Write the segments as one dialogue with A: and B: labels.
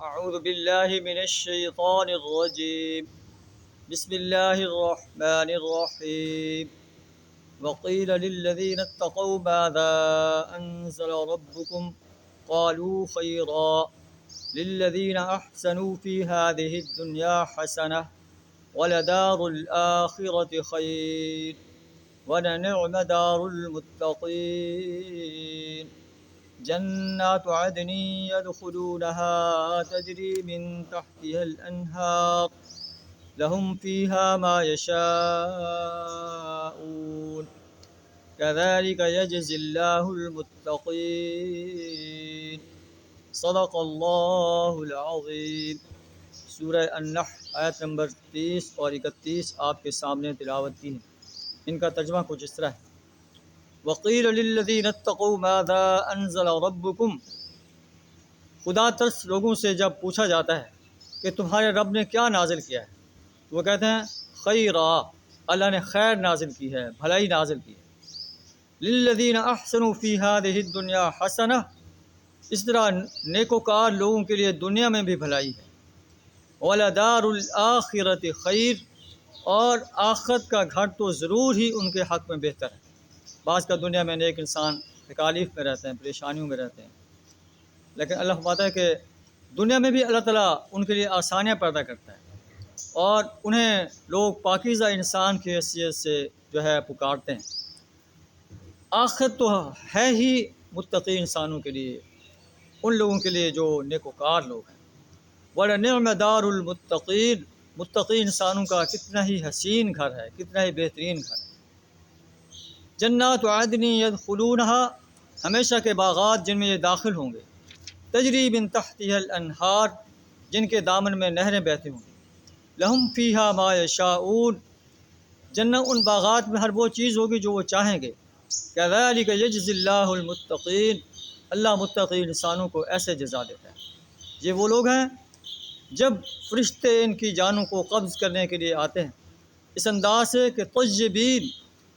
A: أعوذ بالله من الشيطان الرجيم. بسم الله الرحمن الرحيم. وقيل للذين اتقوا ماذا أنزل ربكم قالوا خيرا للذين أحسنوا في هذه الدنيا حسنة ولدار الآخرة خير ولنعم دار المتقين. جنات عدن يدخلونها تجري من تحتها الأنهار لهم فيها ما يشاءون كذلك يجزي الله المتقين. صدق اللہ العظیم. سورہ النحل آیت نمبر 30 اور 31 آپ کے سامنے تلاوت کی ہے. ان کا ترجمہ کچھ اس طرح ہے: وقیل للذین اتقوا ماذا انزل ربکم. خدا ترس لوگوں سے جب پوچھا جاتا ہے کہ تمہارے رب نے کیا نازل کیا ہے، تو وہ کہتے ہیں خیرا، اللہ نے خیر نازل کی ہے، بھلائی نازل کی ہے. للذین احسنوا فی ہذہ الدنیا حسنہ، اس طرح نیکوکار لوگوں کے لیے دنیا میں بھی بھلائی ہے. ولدار الآخرۃ خیر، اور آخرت کا گھر تو ضرور ہی ان کے حق میں بہتر ہے. بعض کا دنیا میں نیک انسان تکالیف میں رہتے ہیں، پریشانیوں میں رہتے ہیں، لیکن اللہ فرماتا ہے کہ دنیا میں بھی اللہ تعالیٰ ان کے لیے آسانیاں پیدا کرتا ہے، اور انہیں لوگ پاکیزہ انسان کی حیثیت سے جو ہے پکارتے ہیں. آخرت تو ہے ہی متقی انسانوں کے لیے، ان لوگوں کے لیے جو نیکوکار لوگ ہیں. وَلَنِعْمَ دَارُ الْمُتَّقِينَ، متقی انسانوں کا کتنا ہی حسین گھر ہے، کتنا ہی بہترین گھر ہے. جنات عدن يدخلونها، ہمیشہ کے باغات جن میں یہ داخل ہوں گے. تجری من تحتها الانہار، جن کے دامن میں نہریں بہتی ہوں گی. لہم فیہا ما یشاؤون، جنت ان باغات میں ہر وہ چیز ہوگی جو وہ چاہیں گے. کذالک یجزی اللہ المتقین، اللہ متقی انسانوں کو ایسے جزا دیتا ہے. یہ وہ لوگ ہیں جب فرشتے ان کی جانوں کو قبض کرنے کے لیے آتے ہیں اس انداز سے کہ طیبین،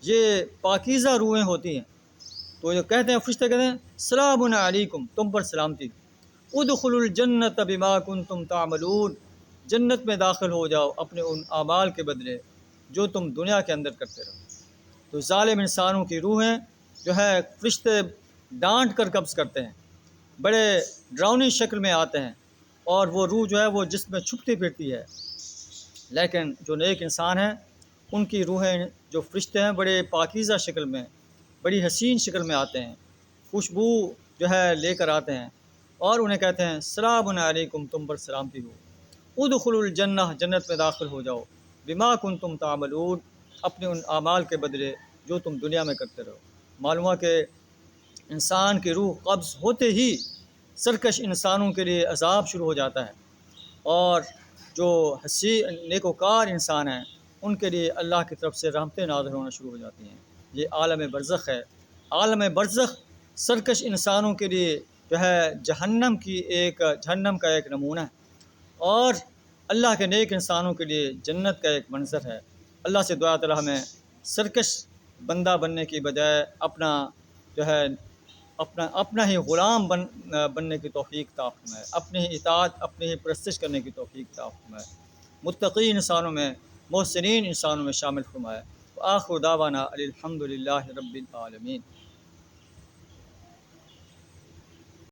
A: یہ پاکیزہ روحیں ہوتی ہیں، تو یہ کہتے ہیں، فرشتے کہتے ہیں سلام علیکم، تم پر سلامتی، ادخلوا الجنت بما کنتم تعملون، جنت میں داخل ہو جاؤ اپنے ان اعمال کے بدلے جو تم دنیا کے اندر کرتے رہو. تو ظالم انسانوں کی روحیں جو ہے فرشتے ڈانٹ کر قبض کرتے ہیں، بڑے ڈراؤنی شکل میں آتے ہیں، اور وہ روح جو ہے وہ جسم میں چھپتی پھرتی ہے. لیکن جو نیک انسان ہیں ان کی روحیں جو فرشتے ہیں بڑے پاکیزہ شکل میں، بڑی حسین شکل میں آتے ہیں، خوشبو جو ہے لے کر آتے ہیں، اور انہیں کہتے ہیں سلام علیکم، تم پر سلامتی ہو. ادخلوا الجنہ، جنت میں داخل ہو جاؤ. بما کنتم تعملون، اپنے ان اعمال کے بدلے جو تم دنیا میں کرتے رہو. معلوم ہوا کہ انسان کی روح قبض ہوتے ہی سرکش انسانوں کے لیے عذاب شروع ہو جاتا ہے، اور جو نیکوکار انسان ہیں ان کے لیے اللہ کی طرف سے رحمتیں نازل ہونا شروع ہو جاتی ہیں. یہ عالم برزخ ہے. عالم برزخ سرکش انسانوں کے لیے جو ہے جہنم کا ایک نمونہ ہے، اور اللہ کے نیک انسانوں کے لیے جنت کا ایک منظر ہے. اللہ سے دعا تعالیٰ ہمیں سرکش بندہ بننے کی بجائے اپنا ہی غلام بننے کی توفیق عطا فرمائے، اپنی ہی اطاعت، اپنی ہی پرستش کرنے کی توفیق عطا فرمائے، متقی انسانوں میں، محسنین انسانوں میں شامل فرمائے. آخر دعوانا الحمد للہ رب العالمین.